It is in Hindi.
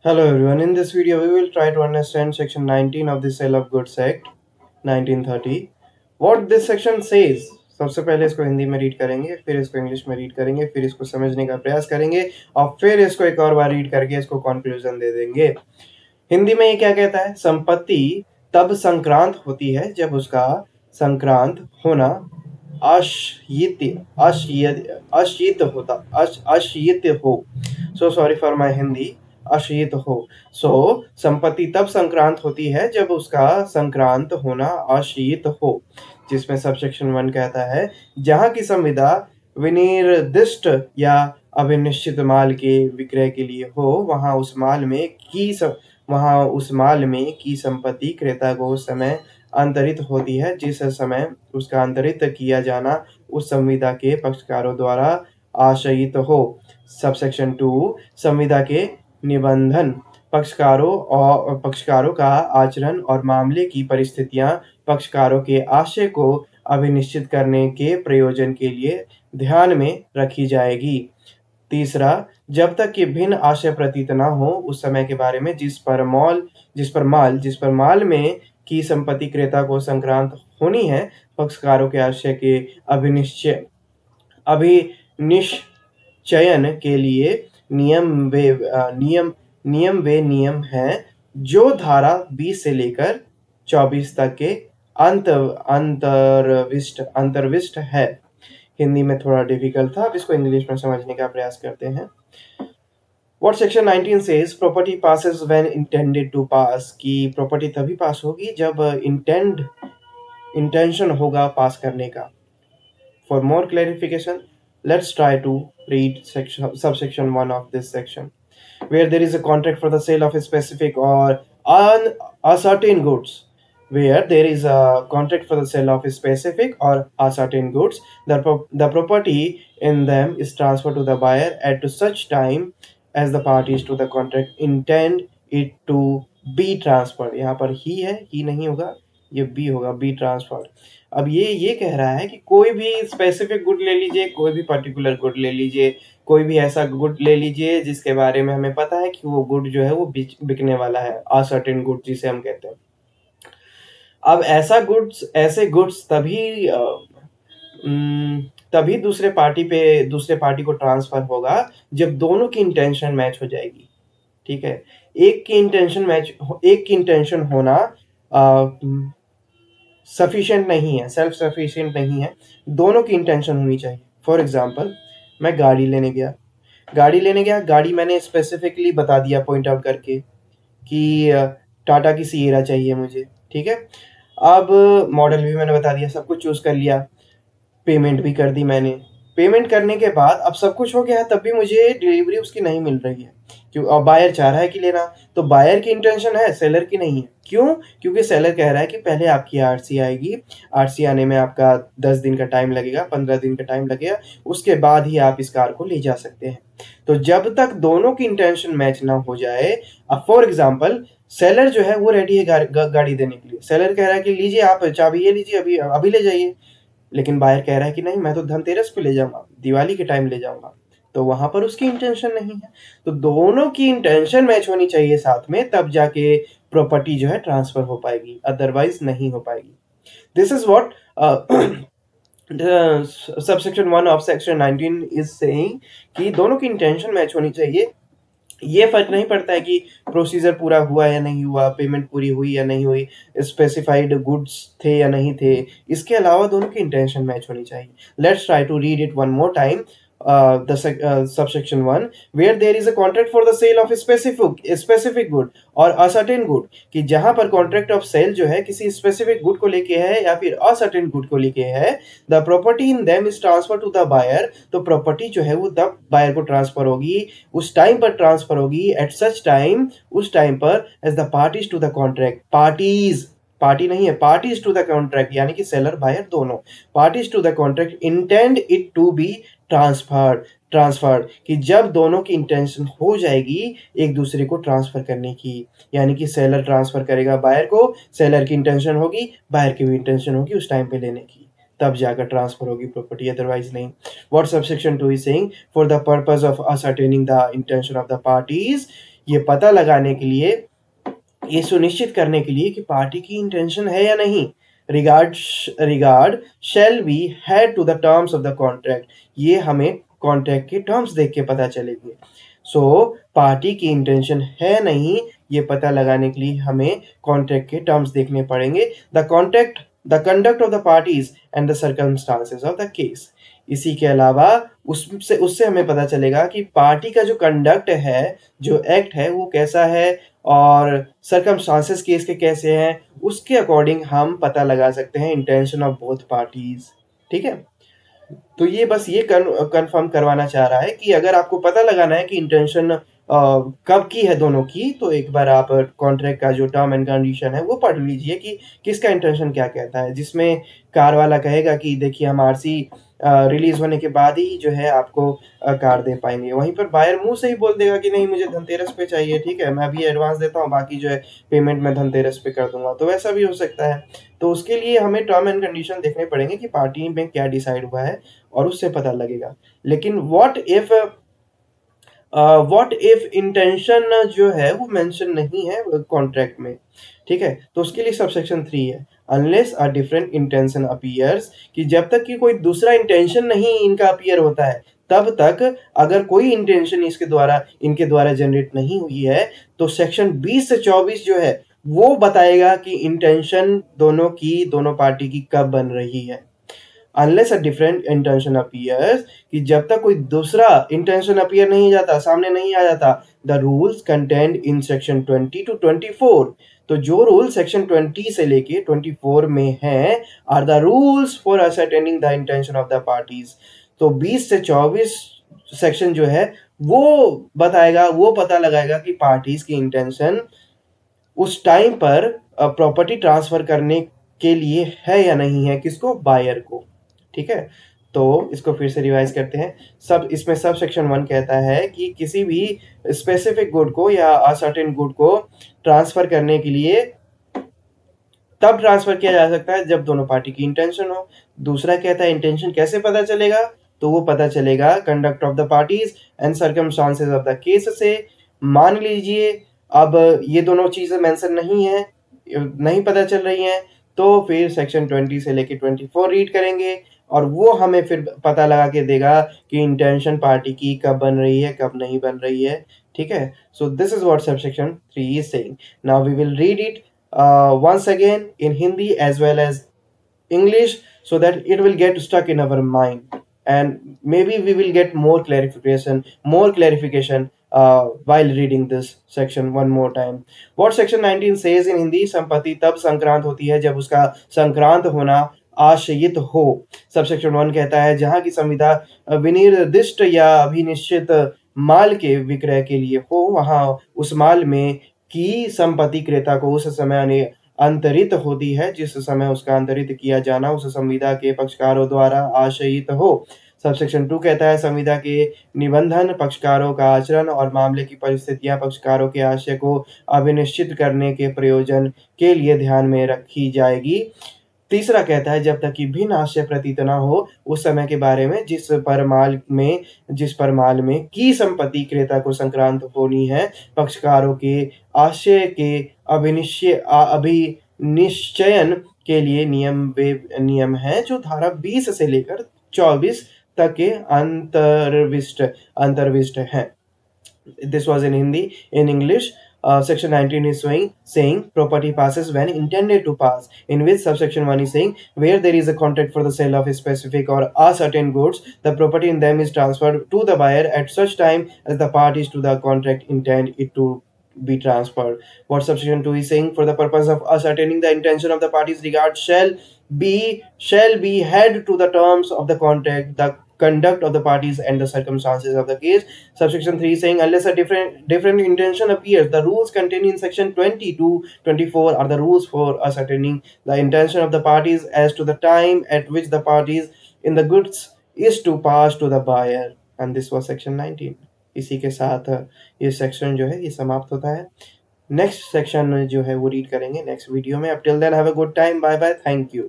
Hello everyone, in this video we will try to understand section 19 of the Sale of Goods Act 1930. What this section says, सबसे पहले इसको हिंदी में रीड करेंगे, फिर इसको इंग्लिश में रीड करेंगे, फिर इसको समझने का प्रयास करेंगे और फिर इसको एक और बार रीड करके इसको कंक्लूजन दे देंगे। हिंदी में ये क्या कहता है? संपत्ति तब संक्रांत होती है जब उसका संक्रांत होना अशियित हो। So sorry for my Hindi. अशियित हो। संपत्ति तब संक्रांत होती है जब उसका संक्रांत होना अशियित हो, जिसमें सबसेक्शन 1 कहता है जहां की संविदा विनिर्दिष्ट या अभिनिश्चित माल के विक्रय के लिए हो, वहां उस माल में की संपत्ति क्रेता को उस समय अंतरित होती है जिस समय उसका अंतरित किया जाना उस संविदा के पक्षकारों द्वारा आशयित हो। सबसेक्शन 2 संविदा के निबंधन पक्षकारों का आचरण और मामले की परिस्थितियां पक्षकारों के आशय को अभिनिश्चित करने के प्रयोजन के लिए ध्यान में रखी जाएगी। तीसरा, जब तक कि भिन्न आशय प्रतीत न हो उस समय के बारे में जिस पर माल में की संपत्ति क्रेता को संक्रांत होनी है, पक्षकारों के आशय के अभिनिश्चयन के लिए नियम हैं जो धारा 20 से लेकर 24 तक के अंतर्विष्ट है। हिंदी में थोड़ा डिफिकल्ट था, अब इसको इंग्लिश में समझने का प्रयास करते हैं। What section 19 says, property passes when intended to pass, कि प्रॉपर्टी तभी पास होगी जब इंटेंशन होगा पास करने का। For more clarification, let's try to read subsection 1 of this section, where there is a contract for the sale of a specific or certain goods. Where there is a contract for the sale of a specific or certain goods, the property in them is transferred to the buyer at such time as the parties to the contract intend it to be transferred. यहाँ पर ही नहीं होगा, ये बी होगा, बी ट्रांसफर। अब ये कह रहा है कि कोई भी स्पेसिफिक गुड ले लीजिए, कोई भी पर्टिकुलर गुड ले लीजिए, कोई भी ऐसा गुड ले लीजिए जिसके बारे में हमें पता है कि वो गुड जो है वो बिकने वाला है, असर्टेन गुड जिसे हम कहते हैं। अब ऐसे गुड्स तभी दूसरे पार्टी को ट्रांसफर होगा जब दोनों की इंटेंशन मैच हो जाएगी। ठीक है, एक की इंटेंशन होना सफिशिएंट नहीं है, सेल्फ सफिशिएंट नहीं है, दोनों की इंटेंशन होनी चाहिए। फॉर एग्जांपल, मैं गाड़ी लेने गया, गाड़ी मैंने स्पेसिफिकली बता दिया पॉइंट आउट करके कि टाटा की सिएरा चाहिए मुझे। ठीक है, अब मॉडल भी मैंने बता दिया, सब कुछ चूज कर लिया, पेमेंट भी कर दी मैंने। पेमेंट करने के बाद अब सब कुछ हो गया है, तब भी मुझे डिलीवरी उसकी नहीं मिल रही है, क्यों? अब बायर चाह रहा है कि लेना, तो बायर की इंटेंशन है, सेलर की नहीं है। क्यों? क्योंकि सेलर कह रहा है कि पहले आपकी आरसी आएगी, आरसी आने में आपका 10 दिन का टाइम लगेगा, 15 दिन का टाइम लगेगा, उसके बाद ही आप इस कार को ले जा सकते हैं। तो जब तक दोनों की इंटेंशन मैच ना हो जाए, अब फॉर एग्जाम्पल सेलर जो है वो रेडी है गाड़ी देने के लिए, सेलर कह रहा है कि लीजिए आप चाबी, ये लीजिए, अभी ले जाइए, लेकिन बायर कह रहा है कि नहीं, मैं तो धनतेरस पे ले जाऊंगा, दिवाली के टाइम ले जाऊंगा, तो वहां पर उसकी इंटेंशन नहीं है। तो दोनों की इंटेंशन मैच होनी चाहिए साथ में, तब जाके प्रॉपर्टी जो है ट्रांसफर हो पाएगी, अदरवाइज नहीं हो पाएगी। This is what subsection 1 of section 19 is saying कि दोनों की इंटेंशन मैच होनी चाहिए। ये फर्क नहीं पड़ता है कि प्रोसीजर पूरा हुआ या नहीं हुआ, पेमेंट पूरी हुई या नहीं हुई, स्पेसिफाइड गुड्स थे या नहीं थे, इसके अलावा दोनों की इंटेंशन मैच होनी चाहिए। Let's try to read it one more time. Subsection 1, where there is a contract for the sale of a specific good or a certain good, कि जहां पर कॉन्ट्रैक्ट ऑफ सेल जो है किसी स्पेसिफिक गुड को लेके है या फिर असर्टेन गुड को लेके है, the property in them is transfer to the buyer, तो प्रॉपर्टी जो है वो तब बायर को ट्रांसफर होगी, उस टाइम पर ट्रांसफर होगी, एट सच टाइम, उस टाइम पर, as the parties to the contract, party नहीं है, पार्टीज टू द कॉन्ट्रैक्ट, यानी कि सेलर बायर दोनों, parties to the contract intend it to be transferred, कि जब दोनों की इंटेंशन हो जाएगी एक दूसरे को ट्रांसफर करने की, यानी कि सेलर ट्रांसफर करेगा बायर को, सेलर की इंटेंशन होगी, बायर की भी इंटेंशन होगी उस टाइम पे लेने की, तब जाकर ट्रांसफर होगी प्रॉपर्टी, अदरवाइज नहीं। What subsection 2 is saying, for the purpose of ascertaining the intention of the parties, ये पता लगाने के लिए, ये सुनिश्चित करने के लिए कि पार्टी की इंटेंशन है या नहीं। Regard shall be had to the terms of the contract, ये हमें कॉन्ट्रैक्ट के टर्म्स देख के पता चलेंगे। सो पार्टी की इंटेंशन है नहीं, ये पता लगाने के लिए हमें कॉन्ट्रैक्ट के टर्म्स देखने पड़ेंगे। The contract, the conduct of the parties and the circumstances of the case. इसी के अलावा उससे उससे हमें पता चलेगा कि पार्टी का जो कंडक्ट है, जो एक्ट है, वो कैसा है और सर्कमस्टांसेस केस के कैसे हैं, उसके अकॉर्डिंग हम पता लगा सकते हैं इंटेंशन ऑफ बोथ पार्टीज। ठीक है, तो ये बस ये कंफर्म करवाना चाह रहा है कि अगर आपको पता लगाना है कि इंटेंशन कब की है दोनों की, तो एक बार आप कॉन्ट्रैक्ट का जो टर्म एंड कंडीशन है वो पढ़ लीजिए कि किसका इंटेंशन क्या कहता है। जिसमें कार वाला कहेगा कि देखिए हम आरसी रिलीज होने के बाद ही जो है आपको कार दे पाएंगे, वहीं पर बायर मुंह से ही बोल देगा कि नहीं मुझे धनतेरस पे चाहिए, ठीक है मैं अभी एडवांस देता हूँ, बाकी जो है पेमेंट मैं धनतेरस पे कर दूंगा। तो वैसा भी हो सकता है। तो उसके लिए हमें टर्म एंड कंडीशन देखने पड़ेंगे कि पार्टी में क्या डिसाइड हुआ है और उससे पता लगेगा। लेकिन व्हाट इफ इंटेंशन जो है वो मेंशन नहीं है कॉन्ट्रैक्ट में, ठीक है, तो उसके लिए सबसेक्शन 3 है, unless a different intention appears, कि जब तक कि कोई दूसरा इंटेंशन नहीं इनका अपीयर होता है तब तक अगर कोई इंटेंशन इनके द्वारा जनरेट नहीं हुई है, तो सेक्शन 20 से 24 जो है वो बताएगा कि इंटेंशन दोनों पार्टी की कब बन रही है। Unless a different intention appears, कि जब तक कोई दूसरा इंटेंशन अपीयर नहीं जाता, सामने नहीं आ जाता, the rules content in section 20 to 24, तो जो रूल सेक्शन 20 से लेके 24 में है are the rules for ascertaining the intention of the parties. तो 20 से 24 सेक्शन जो है वो बताएगा, वो पता लगाएगा कि पार्टीज की इंटेंशन उस टाइम पर प्रॉपर्टी ट्रांसफर करने के लिए है या नहीं है, किसको, बायर को। ठीक है, तो इसको फिर से रिवाइज करते हैं। इसमें सब सेक्शन 1 कहता है कि किसी भी स्पेसिफिक गुड को या असर्टेन गुड को ट्रांसफर करने के लिए तब ट्रांसफर किया जा सकता है जब दोनों पार्टी की इंटेंशन हो। दूसरा कहता है इंटेंशन कैसे पता चलेगा, तो वो पता चलेगा conduct of the parties and circumstances of the case से। मान लीजिए अब ये दोनों चीजें मेंशन नहीं है, नहीं पता चल रही हैं, तो फिर सेक्शन 20 से लेके 24 रीड करेंगे और वो हमें फिर पता लगा के देगा कि इंटेंशन पार्टी की कब बन रही है, कब नहीं बन रही है। ठीक है, so this is what subsection 3 is saying. Now we will read it once again in Hindi as well as English, so that it will get stuck in our mind and maybe we will get more clarification while reading this section one more time. What section 19 says in Hindi, संपत्ति तब संक्रांत होती है जब उसका संक्रांत होना आशयित हो। सबसेक्शन 1 कहता है जहां की संविदा विनिर्दिष्ट या अभिनिश्चित माल के विक्रय के लिए हो, वहां उस माल में की संपत्ति क्रेता को उस समय अंतरित होती है जिस समय उसका अंतरित किया जाना उस संविदा के पक्षकारों द्वारा आशयित हो। सबसेक्शन 2 कहता है संविदा के निबंधन, पक्षकारों का आचरण और मामले की परिस्थितियां पक्षकारों के आशय को अभिनिश्चित करने के प्रयोजन के लिए ध्यान में रखी जाएगी। तीसरा कहता है जब तक कि भिन्न आशय प्रतीत न हो उस समय के बारे में जिस पर माल में की संपत्ति क्रेता को संक्रांत होनी है, पक्षकारों के आशय के अभिनिश्चयन के लिए नियम है जो धारा 20 से लेकर 24 तक के अंतर्विष्ट है। This was in Hindi. In English, section 19 is saying property passes when intended to pass, in which subsection 1 is saying where there is a contract for the sale of a specific or a certain goods, the property in them is transferred to the buyer at such time as the parties to the contract intend it to be transferred. What subsection 2 is saying, for the purpose of ascertaining the intention of the parties regard shall be had to the terms of the contract, the conduct of the parties and the circumstances of the case. Subsection 3 saying unless a different intention appears, the rules contained in section 20 to 24 are the rules for ascertaining the intention of the parties as to the time at which the parties in the goods is to pass to the buyer. And this was section 19. इसी के साथ ये सेक्शन जो है ये समाप्त होता है। नेक्स्ट सेक्शन जो है वो रीड करेंगे नेक्स्ट वीडियो में। अब till then have a good time, bye bye, thank you.